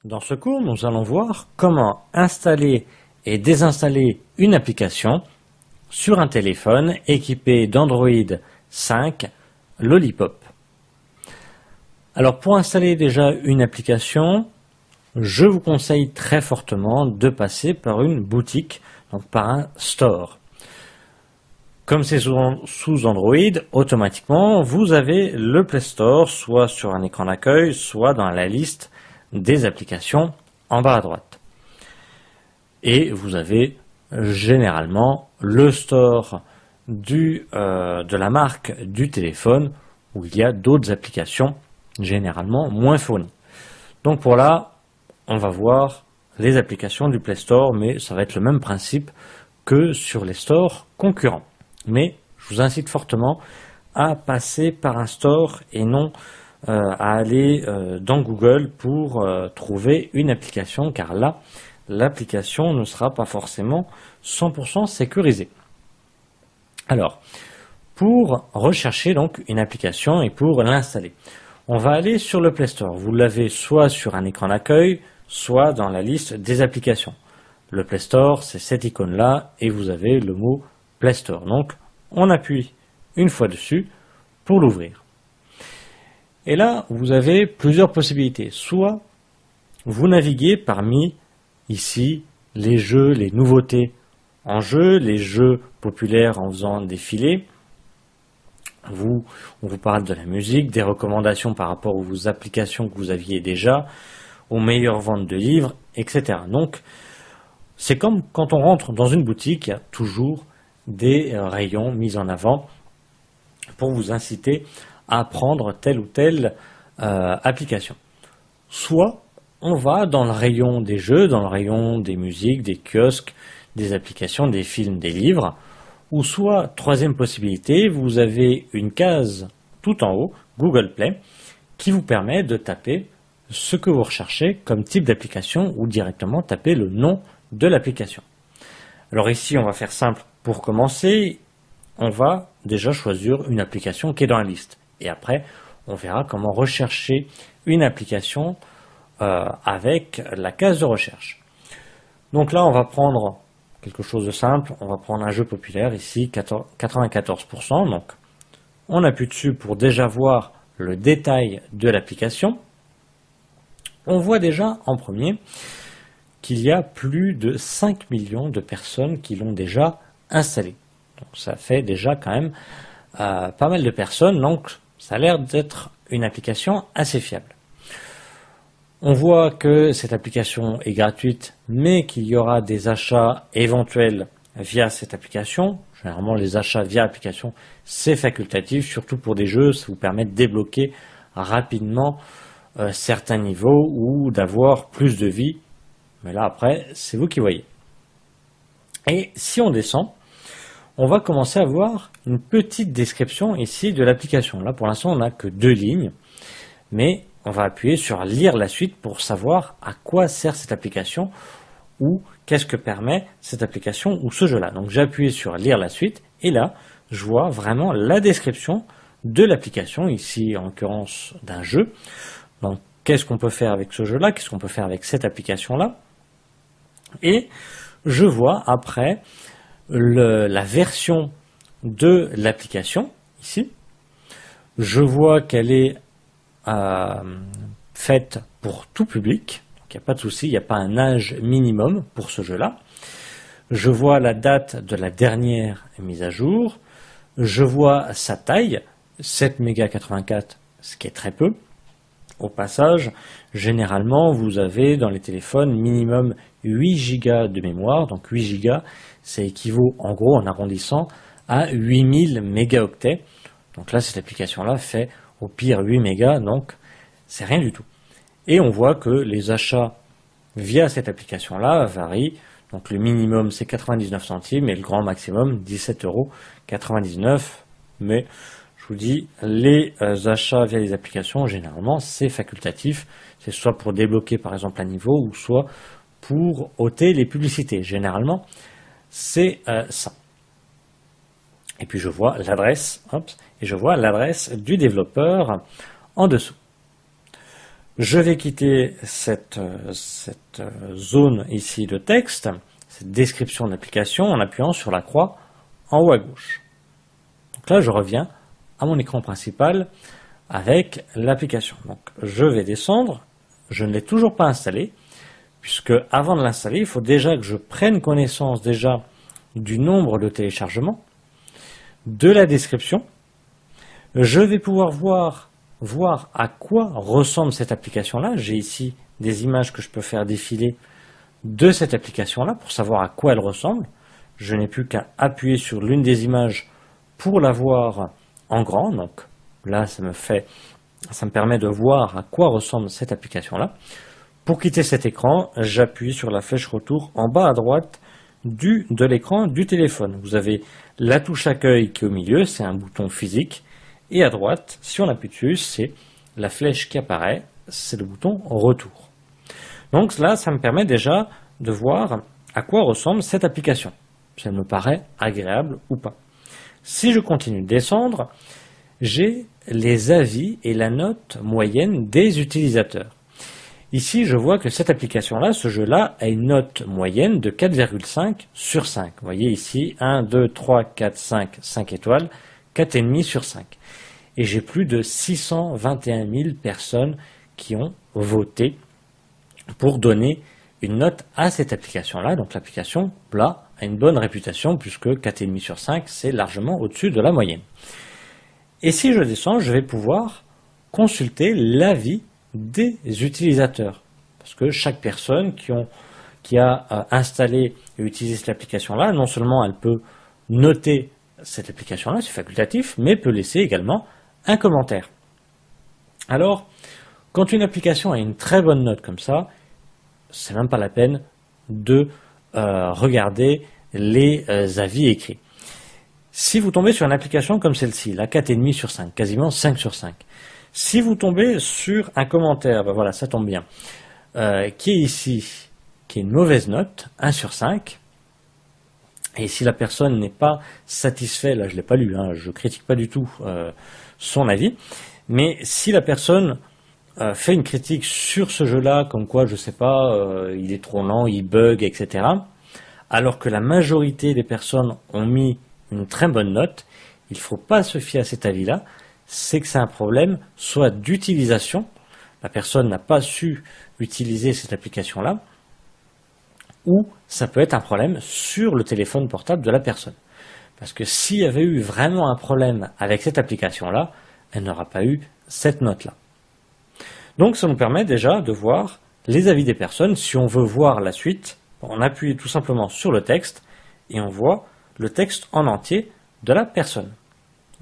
Dans ce cours, nous allons voir comment installer et désinstaller une application sur un téléphone équipé d'Android 5 Lollipop. Alors pour installer déjà une application, je vous conseille très fortement de passer par une boutique, donc par un store. Comme c'est sous Android, automatiquement, vous avez le Play Store, soit sur un écran d'accueil, soit dans la liste des applications en bas à droite. Et vous avez généralement le store de la marque du téléphone, où il y a d'autres applications, généralement moins fournies. Donc pour là, on va voir les applications du Play Store, mais ça va être le même principe que sur les stores concurrents. Mais je vous incite fortement à passer par un store et non à aller dans Google pour trouver une application, car là, l'application ne sera pas forcément 100% sécurisée. Alors, pour rechercher donc une application et pour l'installer, on va aller sur le Play Store. Vous l'avez soit sur un écran d'accueil, soit dans la liste des applications. Le Play Store, c'est cette icône-là, et vous avez le mot Play Store. Donc, on appuie une fois dessus pour l'ouvrir. Et là, vous avez plusieurs possibilités. Soit vous naviguez parmi, ici, les jeux, les nouveautés en jeu, les jeux populaires en faisant défiler. On vous parle de la musique, des recommandations par rapport aux applications que vous aviez déjà, aux meilleures ventes de livres, etc. Donc, c'est comme quand on rentre dans une boutique, il y a toujours des rayons mis en avant pour vous inciter à prendre telle ou telle application. Soit on va dans le rayon des jeux, dans le rayon des musiques, des kiosques, des applications, des films, des livres, ou soit, troisième possibilité, vous avez une case tout en haut, Google Play, qui vous permet de taper ce que vous recherchez comme type d'application ou directement taper le nom de l'application. Alors ici, on va faire simple pour commencer. On va déjà choisir une application qui est dans la liste. Et après, on verra comment rechercher une application avec la case de recherche. Donc là, on va prendre quelque chose de simple. On va prendre un jeu populaire, ici, 94%. Donc, on appuie dessus pour déjà voir le détail de l'application. On voit déjà en premier qu'il y a plus de 5 millions de personnes qui l'ont déjà installé. Donc ça fait déjà quand même pas mal de personnes, donc ça a l'air d'être une application assez fiable. On voit que cette application est gratuite, mais qu'il y aura des achats éventuels via cette application. Généralement, les achats via application, c'est facultatif, surtout pour des jeux, ça vous permet de débloquer rapidement certains niveaux ou d'avoir plus de vie. Mais là, après, c'est vous qui voyez. Et si on descend, on va commencer à voir une petite description ici de l'application. Là, pour l'instant, on n'a que 2 lignes, mais on va appuyer sur lire la suite pour savoir à quoi sert cette application ou qu'est-ce que permet cette application ou ce jeu-là. Donc, j'ai appuyé sur lire la suite et là, je vois vraiment la description de l'application, ici en l'occurrence d'un jeu. Donc, qu'est-ce qu'on peut faire avec ce jeu-là? Qu'est-ce qu'on peut faire avec cette application-là? Et je vois après la version de l'application, ici. Je vois qu'elle est faite pour tout public. Donc, il n'y a pas de souci, il n'y a pas un âge minimum pour ce jeu-là. Je vois la date de la dernière mise à jour. Je vois sa taille, 7,84 MB, ce qui est très peu. Au passage, généralement, vous avez dans les téléphones minimum 8 Go de mémoire. Donc 8 Go, ça équivaut en gros en arrondissant à 8000 mégaoctets. Donc là, cette application-là fait au pire 8 mégas, donc c'est rien du tout. Et on voit que les achats via cette application-là varient. Donc le minimum, c'est 99 centimes et le grand maximum, 17,99 €. Mais je vous dis, les achats via les applications, généralement, c'est facultatif. C'est soit pour débloquer, par exemple, un niveau, ou soit pour ôter les publicités. Généralement, c'est ça. Et puis, je vois l'adresse, et je vois l'adresse du développeur en dessous. Je vais quitter cette zone ici de texte, cette description de l'application, en appuyant sur la croix en haut à gauche. Donc là, je reviens à mon écran principal avec l'application. Donc je vais descendre, je ne l'ai toujours pas installée, puisque avant de l'installer, il faut déjà que je prenne connaissance déjà du nombre de téléchargements, de la description. Je vais pouvoir voir à quoi ressemble cette application-là. J'ai ici des images que je peux faire défiler de cette application-là pour savoir à quoi elle ressemble. Je n'ai plus qu'à appuyer sur l'une des images pour la voir en grand. Donc là, ça me permet de voir à quoi ressemble cette application-là. Pour quitter cet écran, j'appuie sur la flèche retour en bas à droite de l'écran du téléphone. Vous avez la touche accueil qui est au milieu, c'est un bouton physique. Et à droite, si on appuie dessus, c'est la flèche qui apparaît, c'est le bouton retour. Donc là, ça me permet déjà de voir à quoi ressemble cette application. Ça me paraît agréable ou pas. Si je continue de descendre, j'ai les avis et la note moyenne des utilisateurs. Ici, je vois que cette application-là, ce jeu-là, a une note moyenne de 4,5 sur 5. Vous voyez ici, 1, 2, 3, 4, 5, 5 étoiles, 4,5 sur 5. Et j'ai plus de 621 000 personnes qui ont voté pour donner une note à cette application-là. Donc l'application, là, a une bonne réputation puisque 4,5 sur 5, c'est largement au-dessus de la moyenne. Et si je descends, je vais pouvoir consulter l'avis des utilisateurs. Parce que chaque personne qui a installé et utilisé cette application-là, non seulement elle peut noter cette application-là, c'est facultatif, mais peut laisser également un commentaire. Alors, quand une application a une très bonne note comme ça, c'est même pas la peine de regarder les avis écrits. Si vous tombez sur une application comme celle-ci, la 4,5 sur 5, quasiment 5 sur 5, si vous tombez sur un commentaire, ben voilà, ça tombe bien, qui est ici, qui est une mauvaise note, 1 sur 5, et si la personne n'est pas satisfaite, là je ne l'ai pas lu, hein, je ne critique pas du tout son avis, mais si la personne fait une critique sur ce jeu-là, comme quoi, je ne sais pas, il est trop lent, il bug, etc., alors que la majorité des personnes ont mis une très bonne note, il ne faut pas se fier à cet avis-là, c'est que c'est un problème soit d'utilisation, la personne n'a pas su utiliser cette application-là, ou ça peut être un problème sur le téléphone portable de la personne. Parce que s'il y avait eu vraiment un problème avec cette application-là, elle n'aura pas eu cette note-là. Donc ça nous permet déjà de voir les avis des personnes. Si on veut voir la suite, on appuie tout simplement sur le texte et on voit le texte en entier de la personne.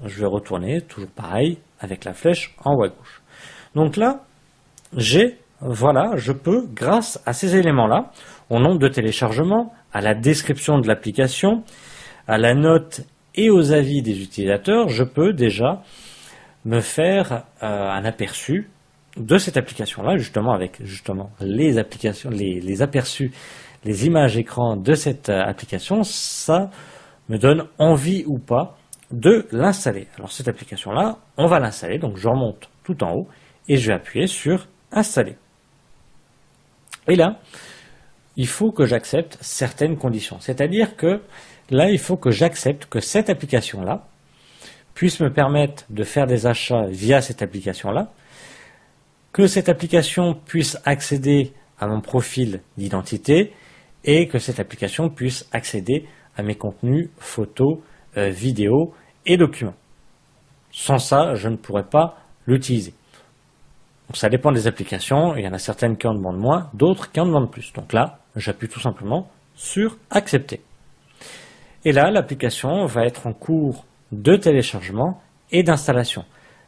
Je vais retourner, toujours pareil, avec la flèche en haut à gauche. Donc là, je peux, grâce à ces éléments-là, au nombre de téléchargements, à la description de l'application, à la note et aux avis des utilisateurs, je peux déjà me faire un aperçu de cette application-là, justement avec les applications, les aperçus, les images écran de cette application. Ça me donne envie ou pas de l'installer. Alors cette application-là, on va l'installer, donc je remonte tout en haut et je vais appuyer sur installer. Et là, il faut que j'accepte certaines conditions. C'est-à-dire que là, il faut que j'accepte que cette application-là puisse me permettre de faire des achats via cette application-là, que cette application puisse accéder à mon profil d'identité et que cette application puisse accéder à mes contenus, photos, vidéos et documents. Sans ça, je ne pourrais pas l'utiliser. Donc ça dépend des applications, il y en a certaines qui en demandent moins, d'autres qui en demandent plus. Donc là, j'appuie tout simplement sur accepter. Et là, l'application va être en cours de téléchargement et d'installation.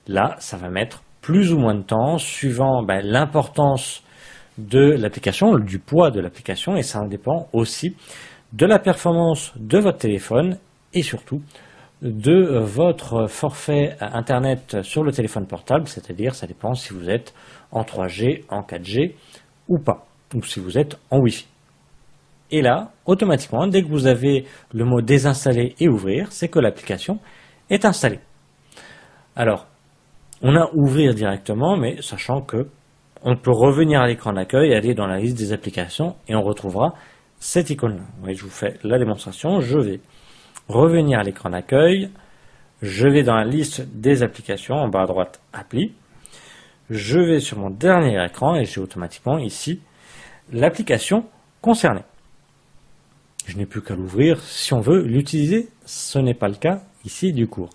Là, ça va mettre plus ou moins de temps, suivant l'importance de l'application, du poids de l'application, et ça dépend aussi de la performance de votre téléphone et surtout de votre forfait Internet sur le téléphone portable, c'est-à-dire ça dépend si vous êtes en 3G, en 4G ou pas, ou si vous êtes en Wi-Fi. Et là, automatiquement, dès que vous avez le mot désinstaller et ouvrir, c'est que l'application est installée. Alors, on a ouvrir directement, mais sachant que on peut revenir à l'écran d'accueil, aller dans la liste des applications et on retrouvera cette icône-là. Oui, je vous fais la démonstration. Je vais revenir à l'écran d'accueil. Je vais dans la liste des applications, en bas à droite, Appli. Je vais sur mon dernier écran et j'ai automatiquement ici l'application concernée. Je n'ai plus qu'à l'ouvrir si on veut l'utiliser. Ce n'est pas le cas ici du cours.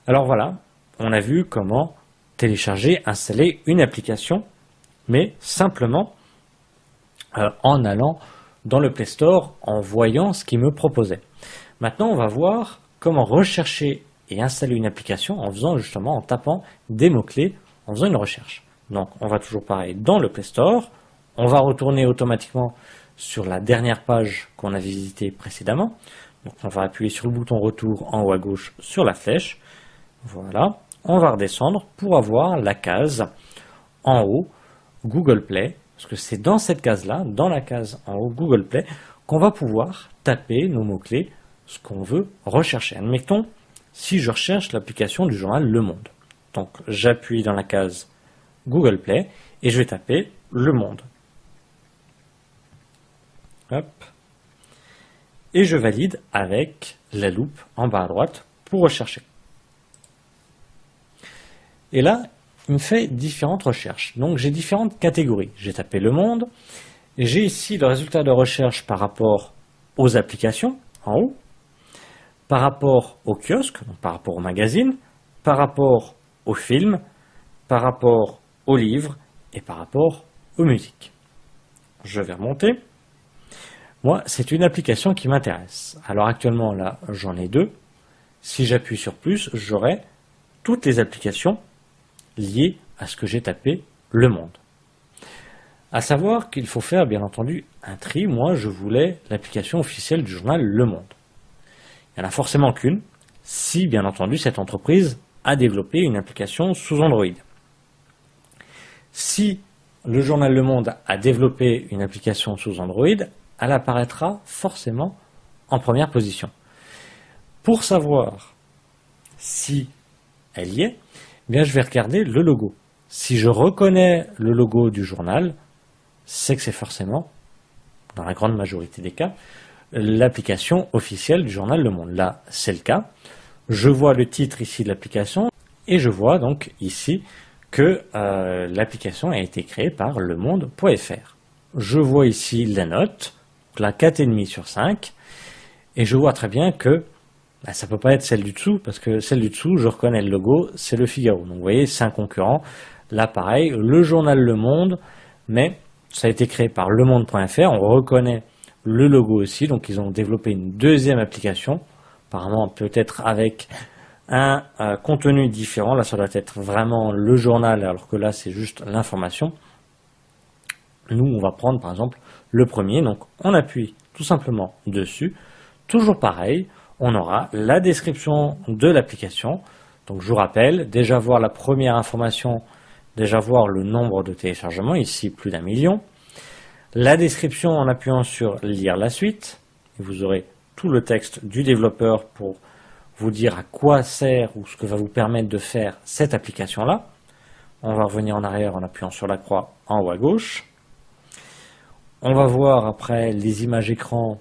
Alors voilà, on a vu comment télécharger, installer une application, mais simplement en allant dans le Play Store, en voyant ce qu'il me proposait. Maintenant, on va voir comment rechercher et installer une application en faisant justement, en tapant des mots-clés, en faisant une recherche. Donc, on va toujours pareil dans le Play Store. On va retourner automatiquement sur la dernière page qu'on a visitée précédemment. Donc, on va appuyer sur le bouton retour en haut à gauche sur la flèche. Voilà. On va redescendre pour avoir la case en haut Google Play. Parce que c'est dans cette case-là, dans la case en haut Google Play, qu'on va pouvoir taper nos mots-clés, ce qu'on veut rechercher. Admettons, si je recherche l'application du journal Le Monde. Donc, j'appuie dans la case Google Play et je vais taper Le Monde. Hop. Et je valide avec la loupe en bas à droite pour rechercher. Et là, il me fait différentes recherches. Donc, j'ai différentes catégories. J'ai tapé Le Monde. J'ai ici le résultat de recherche par rapport aux applications, en haut, par rapport au kiosque, donc par rapport au magazine, par rapport aux films, par rapport aux livres et par rapport aux musiques. Je vais remonter. Moi, c'est une application qui m'intéresse. Alors actuellement, là, j'en ai deux. Si j'appuie sur plus, j'aurai toutes les applications liées à ce que j'ai tapé Le Monde. À savoir qu'il faut faire, bien entendu, un tri. Moi, je voulais l'application officielle du journal Le Monde. Il n'y en a forcément qu'une, si, bien entendu, cette entreprise a développé une application sous Android. Si le journal Le Monde a développé une application sous Android, elle apparaîtra forcément en première position. Pour savoir si elle y est, eh bien, je vais regarder le logo. Si je reconnais le logo du journal, c'est que c'est forcément, dans la grande majorité des cas, l'application officielle du journal Le Monde. Là, c'est le cas. Je vois le titre ici de l'application et je vois donc ici que l'application a été créée par lemonde.fr. Je vois ici la note, la 4,5 sur 5, et je vois très bien que ça ne peut pas être celle du dessous, parce que celle du dessous, je reconnais le logo, c'est le Figaro. Donc vous voyez, c'est un concurrent. Là, pareil, le journal Le Monde, mais ça a été créé par lemonde.fr, on reconnaît le logo aussi, donc ils ont développé une deuxième application, apparemment peut-être avec un contenu différent. Là, ça doit être vraiment le journal, alors que là, c'est juste l'information. Nous, on va prendre par exemple le premier, donc on appuie tout simplement dessus. Toujours pareil, on aura la description de l'application. Donc je vous rappelle, déjà voir la première information, déjà voir le nombre de téléchargements, ici plus d'1 million. La description en appuyant sur lire la suite, et vous aurez tout le texte du développeur pour vous dire à quoi sert ou ce que va vous permettre de faire cette application-là. On va revenir en arrière en appuyant sur la croix en haut à gauche. On va voir après les images écran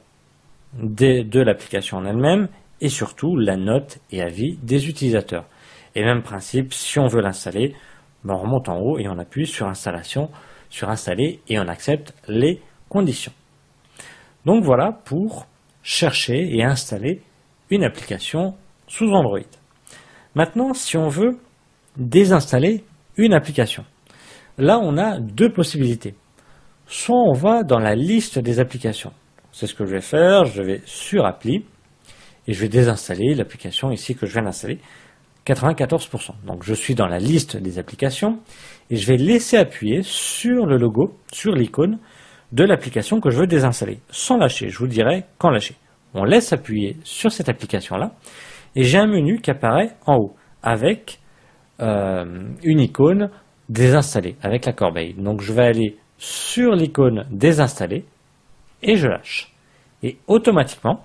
de l'application en elle-même et surtout la note et avis des utilisateurs. Et même principe, si on veut l'installer, on remonte en haut et on appuie sur installation, sur installer et on accepte les conditions. Donc voilà pour chercher et installer une application sous Android. Maintenant, si on veut désinstaller une application, là on a deux possibilités. Soit on va dans la liste des applications. C'est ce que je vais faire, je vais sur Appli et je vais désinstaller l'application ici que je viens d'installer, 94%. Donc je suis dans la liste des applications et je vais laisser appuyer sur le logo, sur l'icône de l'application que je veux désinstaller, sans lâcher. Je vous dirai quand lâcher. On laisse appuyer sur cette application-là et j'ai un menu qui apparaît en haut avec une icône désinstaller avec la corbeille. Donc je vais aller sur l'icône désinstaller et je lâche. Et automatiquement,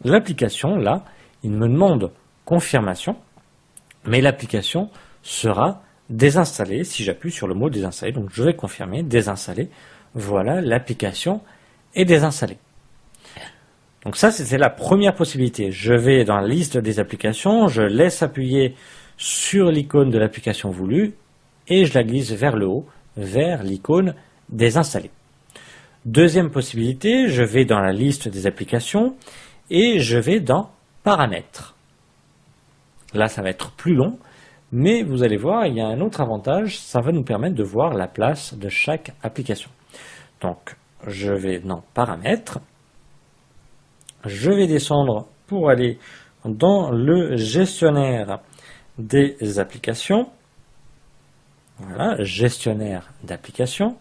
l'application, là, il me demande confirmation, mais l'application sera désinstaller si j'appuie sur le mot désinstaller. Donc je vais confirmer, désinstaller. Voilà, l'application est désinstallée. Donc ça, c'était la première possibilité. Je vais dans la liste des applications, je laisse appuyer sur l'icône de l'application voulue et je la glisse vers le haut, vers l'icône désinstaller. Deuxième possibilité, je vais dans la liste des applications et je vais dans paramètres. Là, ça va être plus long, mais vous allez voir, il y a un autre avantage, ça va nous permettre de voir la place de chaque application. Donc, je vais dans paramètres, je vais descendre pour aller dans le gestionnaire des applications. Voilà, gestionnaire d'applications.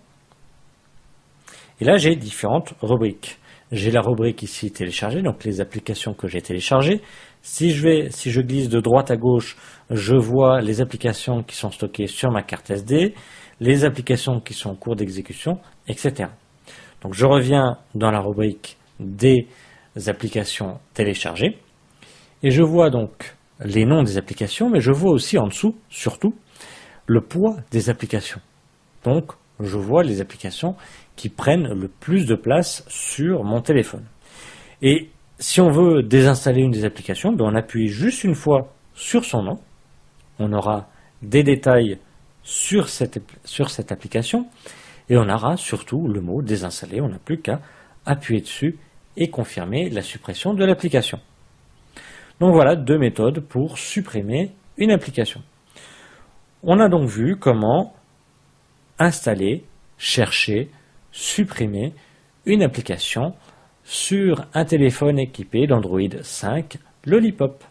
Et là, j'ai différentes rubriques. J'ai la rubrique ici télécharger, donc les applications que j'ai téléchargées. Si je glisse de droite à gauche, je vois les applications qui sont stockées sur ma carte SD, les applications qui sont en cours d'exécution, etc. Donc je reviens dans la rubrique des applications téléchargées et je vois donc les noms des applications, mais je vois aussi en dessous, surtout, le poids des applications. Donc je vois les applications qui prennent le plus de place sur mon téléphone. Et si on veut désinstaller une des applications, on appuie juste une fois sur son nom. On aura des détails sur cette application et on aura surtout le mot désinstaller. On n'a plus qu'à appuyer dessus et confirmer la suppression de l'application. Donc voilà deux méthodes pour supprimer une application. On a donc vu comment installer, chercher, supprimer une application sur un téléphone équipé d'Android 5 Lollipop.